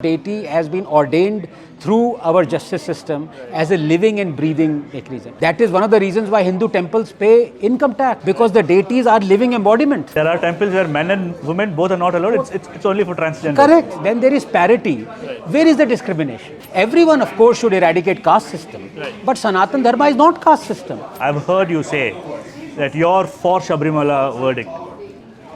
Deity has been ordained through our justice system as a living and breathing mechanism. That is one of the reasons why Hindu temples pay income tax, because the deities are living embodiment. There are temples where men and women both are not allowed. It's only for transgender. Correct. Then there is parity. Where is the discrimination? Everyone, of course, should eradicate caste system. But Sanatan Dharma is not caste system. I've heard you say that you're for Sabrimala verdict.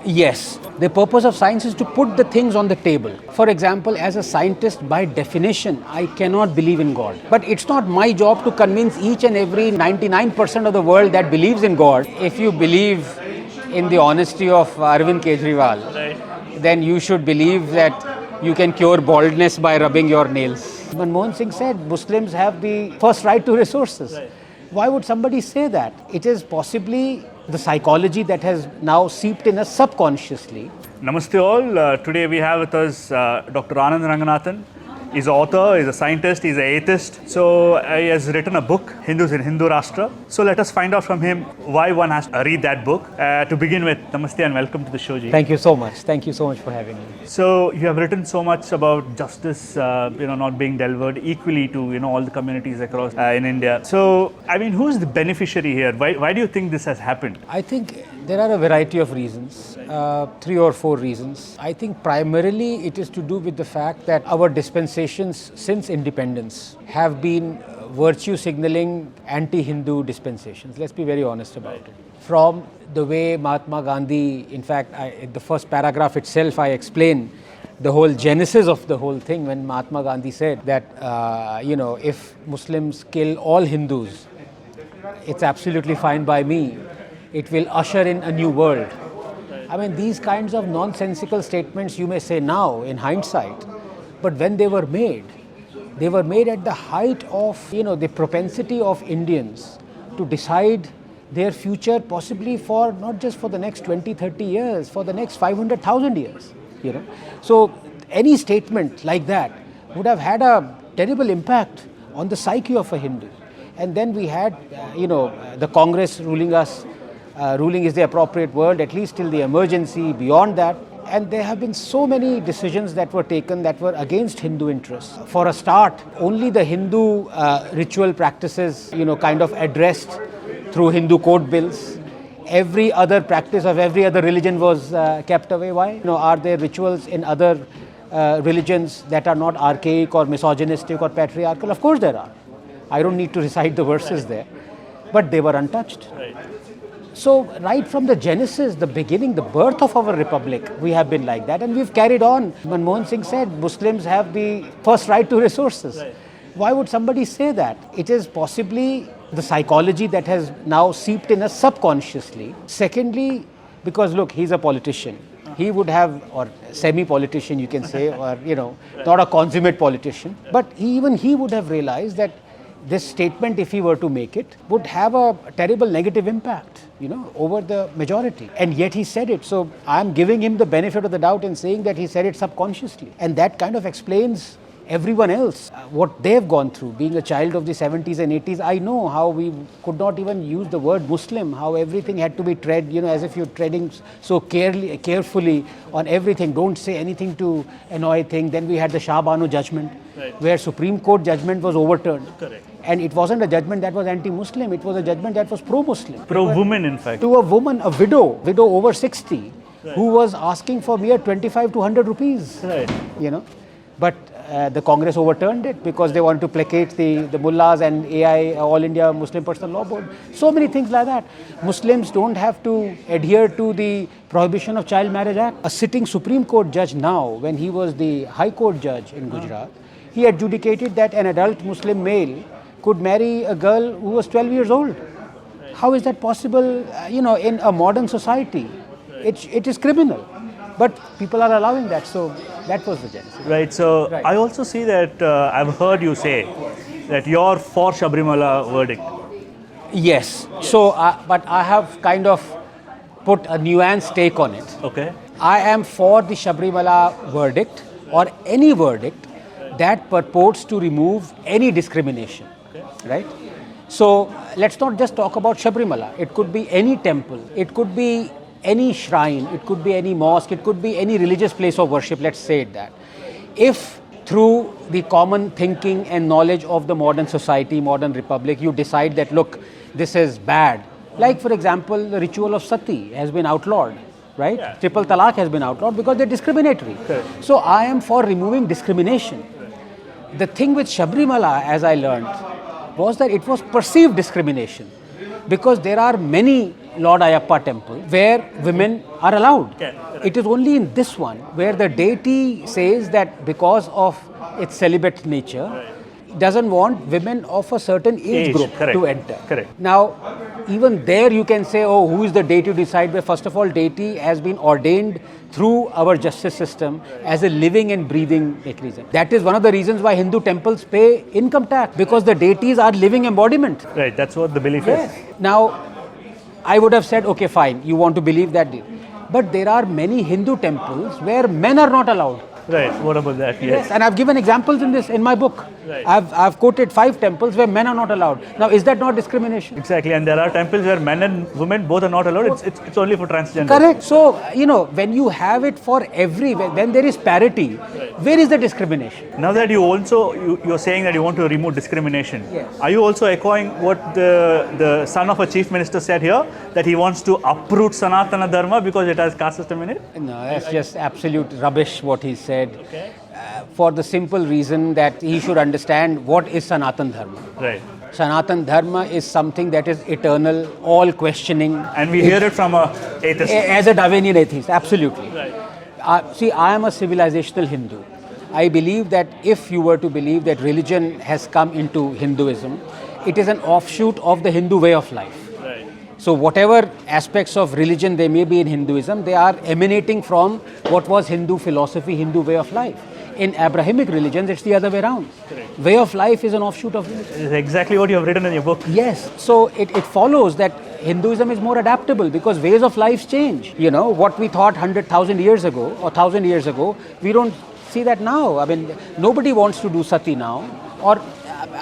Yes, the purpose of science is to put the things on the table. For example, as a scientist, by definition, I cannot believe in God. But it's not my job to convince each and every 99% of the world that believes in God. If you believe in the honesty of Arvind Kejriwal, then you should believe that you can cure baldness by rubbing your nails. Manmohan Singh said Muslims have the first right to resources. Why would somebody say that? It is possibly the psychology that has now seeped in us subconsciously. Namaste all. Today we have with us Dr. Anand Ranganathan. He's an author, he's a scientist, he's an atheist. So he has written a book, Hindus in Hindu Rashtra. So let us find out from him why one has to read that book. To begin with, namaste and welcome to the show, Ji. Thank you so much. Thank you so much for having me. So you have written so much about justice, not being delivered equally to all the communities across in India. So I mean, who is the beneficiary here? Why do you think this has happened? I think there are a variety of reasons, 3 or 4 reasons. I think primarily it is to do with the fact that our dispensations since independence have been virtue signaling anti-Hindu dispensations. Let's be very honest about it. From the way Mahatma Gandhi, in fact, in the first paragraph itself, I explain the whole genesis of the whole thing when Mahatma Gandhi said that, if Muslims kill all Hindus, it's absolutely fine by me. It will usher in a new world. I mean, these kinds of nonsensical statements you may say now in hindsight, but when they were made at the height of, the propensity of Indians to decide their future possibly for not just for the next 20, 30 years, for the next 500,000 years, So any statement like that would have had a terrible impact on the psyche of a Hindu. And then we had, the Congress ruling us. Ruling is the appropriate word, at least till the emergency, beyond that. And there have been so many decisions that were taken that were against Hindu interests. For a start, only the Hindu ritual practices, kind of addressed through Hindu code bills. Every other practice of every other religion was kept away. Why? Are there rituals in other religions that are not archaic or misogynistic or patriarchal? Of course there are. I don't need to recite the verses there. But they were untouched. So right from the genesis, the beginning, the birth of our republic, we have been like that, and we've carried on. Manmohan Singh said Muslims have the first right to resources. Why would somebody say that? It is possibly the psychology that has now seeped in us subconsciously. Secondly, because look, he's a politician. He would have, or semi-politician you can say, or not a consummate politician, but even he would have realized that this statement, if he were to make it, would have a terrible negative impact, over the majority. And yet he said it. So I'm giving him the benefit of the doubt in saying that he said it subconsciously. And that kind of explains everyone else, what they've gone through. Being a child of the 70s and 80s, I know how we could not even use the word Muslim, how everything had to be tread, as if you're treading so carefully on everything. Don't say anything to annoy things. Then we had the Shah Banu judgment, where Supreme Court judgment was overturned. Correct. And it wasn't a judgment that was anti-Muslim, it was a judgment that was pro-Muslim. Pro-woman, in fact. To a woman, a widow over 60, who was asking for mere 25 to 100 rupees. Right. But the Congress overturned it because they wanted to placate the mullahs and AI, All India Muslim Personal Law Board. So many things like that. Muslims don't have to adhere to the Prohibition of Child Marriage Act. A sitting Supreme Court judge now, when he was the High Court judge in Gujarat, he adjudicated that an adult Muslim male could marry a girl who was 12 years old. How is that possible, in a modern society? It is criminal. But people are allowing that, so that was the genesis. Right, so right. I also see that I've heard you say that you're for Sabrimala verdict. Yes, so, but I have kind of put a nuanced take on it. Okay. I am for the Sabrimala verdict or any verdict that purports to remove any discrimination. Right? So let's not just talk about Sabrimala. It could be any temple. It could be any shrine. It could be any mosque. It could be any religious place of worship. Let's say it that. If through the common thinking and knowledge of the modern society, modern republic, you decide that, look, this is bad. Like, for example, the ritual of sati has been outlawed, right? Yeah. Triple talaq has been outlawed because they're discriminatory. Correct. So I am for removing discrimination. The thing with Sabrimala, as I learned, was that it was perceived discrimination, because there are many Lord Ayappa temples where women are allowed. Okay. It is only in this one where the deity says that because of its celibate nature, doesn't want women of a certain age group correct. to enter. Correct. Now, even there you can say, oh, who is the deity to decide? Where first of all, deity has been ordained through our justice system as a living and breathing mechanism. That is one of the reasons why Hindu temples pay income tax, because the deities are living embodiment. Right, that's what the belief Yes. is. Now, I would have said, okay, fine, you want to believe that. But there are many Hindu temples where men are not allowed. Right, what about that? Yes. And I've given examples in my book. Right. I've quoted 5 temples where men are not allowed. Now, is that not discrimination? Exactly, and there are temples where men and women both are not allowed. It's only for transgender. Correct. So, when you have it for when there is parity, where is the discrimination? Now that you're saying that you want to remove discrimination, Yes. are you also echoing what the son of a chief minister said here, that he wants to uproot Sanatana Dharma because it has caste system in it? No, that's just absolute rubbish what he said. For the simple reason that he should understand what is Sanatan Dharma. Right. Sanatan Dharma is something that is eternal, all questioning. And we hear it from a atheist. As a Darwinian atheist, absolutely. Right. See, I am a civilizational Hindu. I believe that if you were to believe that religion has come into Hinduism, it is an offshoot of the Hindu way of life. Right. So whatever aspects of religion there may be in Hinduism, they are emanating from what was Hindu philosophy, Hindu way of life. In Abrahamic religions, it's the other way around. Correct. Way of life is an offshoot of religion. This is exactly what you have written in your book. Yes, so it follows that Hinduism is more adaptable because ways of life change. What we thought 100,000 years ago or 1,000 years ago, we don't see that now. I mean, nobody wants to do sati now,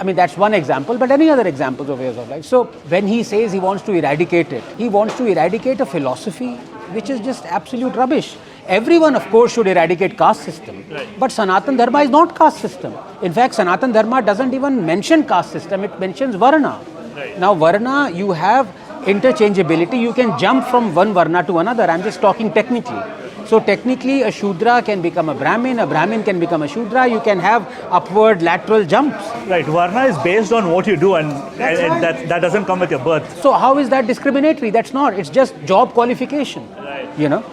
that's one example, but any other examples of ways of life. So when he says he wants to eradicate it, he wants to eradicate a philosophy which is just absolute rubbish. Everyone, of course, should eradicate caste system. Right. But Sanatan Dharma is not caste system. In fact, Sanatan Dharma doesn't even mention caste system. It mentions Varna. Right. Now, Varna, you have interchangeability. You can jump from one Varna to another. I'm just talking technically. So technically, a Shudra can become a Brahmin can become a Shudra. You can have upward, lateral jumps. Right. Varna is based on what you do, and right. that doesn't come with your birth. So how is that discriminatory? That's not. It's just job qualification. Right.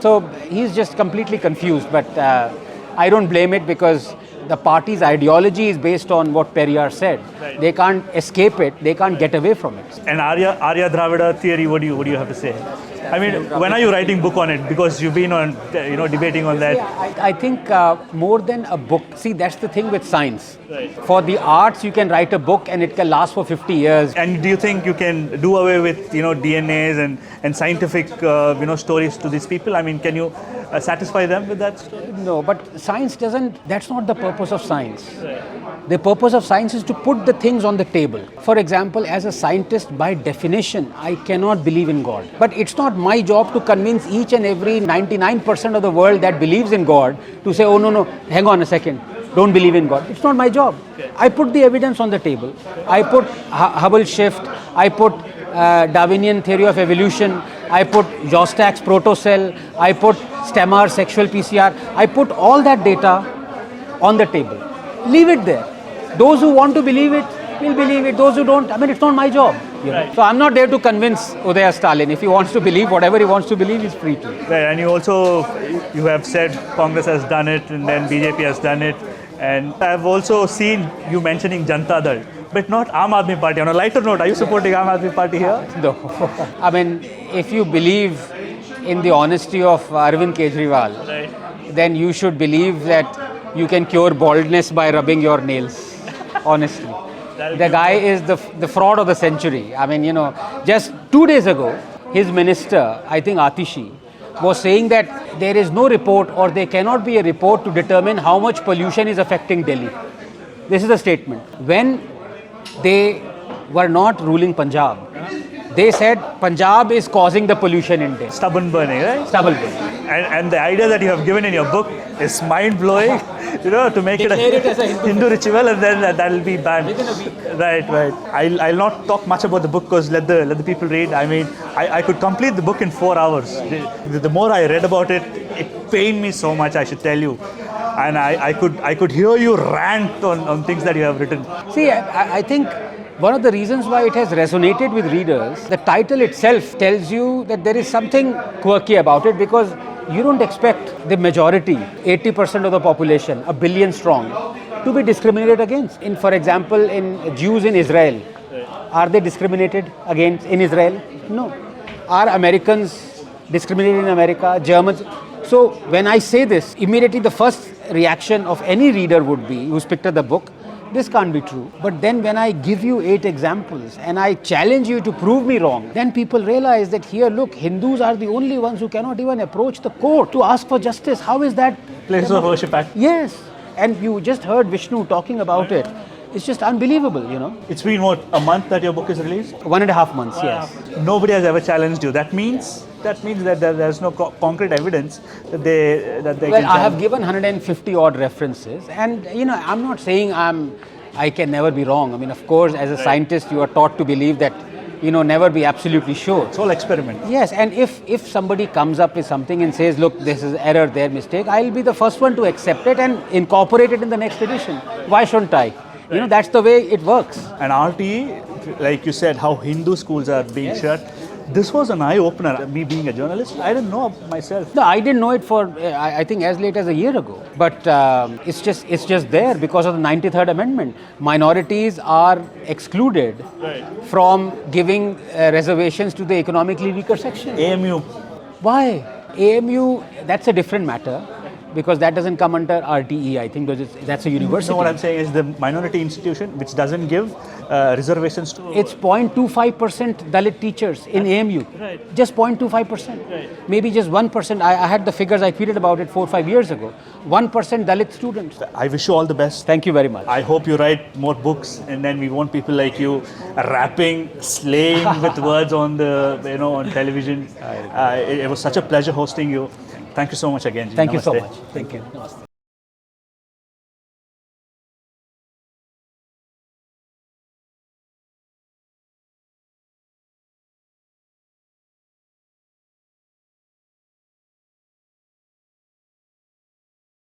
So he's just completely confused. But I don't blame it because the party's ideology is based on what Periyar said. Right. They can't escape it. They can't get away from it. And Arya Dravida theory, what do you have to say? I mean, when are you writing book on it? Because you've been on, debating on that. Yeah, I think more than a book. See, that's the thing with science. Right. For the arts, you can write a book and it can last for 50 years. And do you think you can do away with, DNAs and scientific, stories to these people? I mean, can you satisfy them with that story? No, but science that's not the purpose of science. The purpose of science is to put the things on the table. For example, as a scientist, by definition, I cannot believe in God. But it's not my job to convince each and every 99% of the world that believes in God to say, oh, no, hang on a second, don't believe in God. It's not my job. Okay. I put the evidence on the table. I put Hubble shift. I put Darwinian theory of evolution. I put Jostak's protocell. I put Stemmer's sexual PCR. I put all that data on the table. Leave it there. Those who want to believe it will believe it. Those who don't, it's not my job. Right. So I'm not there to convince Udaya Stalin. If he wants to believe whatever he wants to believe, he's free to. Right, and you have said Congress has done it and then BJP has done it. And I've also seen you mentioning Janata Dal, but not Aam Aadmi Party. On a lighter note, are you supporting Aam Aadmi Party here? No. If you believe in the honesty of Arvind Kejriwal, Right. then you should believe that you can cure baldness by rubbing your nails. Honestly. The guy is the fraud of the century. Just 2 days ago, his minister, I think Atishi, was saying that there is no report or there cannot be a report to determine how much pollution is affecting Delhi. This is the statement. When they were not ruling Punjab, They said Punjab is causing the pollution index. Stubborn burning, right? Stubble burning. And the idea that you have given in your book is mind-blowing, to make Declare it as a Hindu ritual, and then that'll be banned. Within a week. Right. I'll not talk much about the book because let the people read. I mean, I could complete the book in 4 hours. The more I read about it, it pained me so much, I should tell you. And I could hear you rant on things that you have written. See, I think one of the reasons why it has resonated with readers, the title itself tells you that there is something quirky about it, because you don't expect the majority, 80% of the population, 1 billion strong, to be discriminated against. For example, in Jews in Israel, are they discriminated against in Israel? No. Are Americans discriminated in America? Germans? So when I say this, immediately the first reaction of any reader would be, who's picked up the book, this can't be true. But then when I give you 8 examples and I challenge you to prove me wrong, then people realize that here, look, Hindus are the only ones who cannot even approach the court to ask for justice. How is that? Place of worship act. Yes. And you just heard Vishnu talking about it. It's just unbelievable, It's been what, a month that your book is released? 1.5 months, yes. Nobody has ever challenged you. That means that there's no concrete evidence that they Well, can I challenge. have given 150 odd references, and I'm not saying I can never be wrong. I mean, of course, as a scientist, you are taught to believe that, never be absolutely sure. It's all experiment. Yes, and if somebody comes up with something and says, look, this is error, their mistake, I'll be the first one to accept it and incorporate it in the next edition. Why shouldn't I? That's the way it works. And RTE, like you said, how Hindu schools are being shut. This was an eye-opener. Me being a journalist, I didn't know myself. No, I didn't know it for, I think, as late as a year ago. But it's just there because of the 93rd Amendment. Minorities are excluded from giving reservations to the economically weaker section. AMU. Why? AMU, that's a different matter, because that doesn't come under RTE, I think, because that's a university. No, what I'm saying is the minority institution which doesn't give reservations to... It's 0.25% Dalit teachers in AMU. Right. Just 0.25%. Right. Maybe just 1%. I had the figures, I tweeted about it 4 or 5 years ago. 1% Dalit students. I wish you all the best. Thank you very much. I hope you write more books, and then we want people like you rapping, slaying with words on on television. It was such a pleasure hosting you. Thank you so much again, Ji. Thank you so Namaste. much. Thank you. Namaste.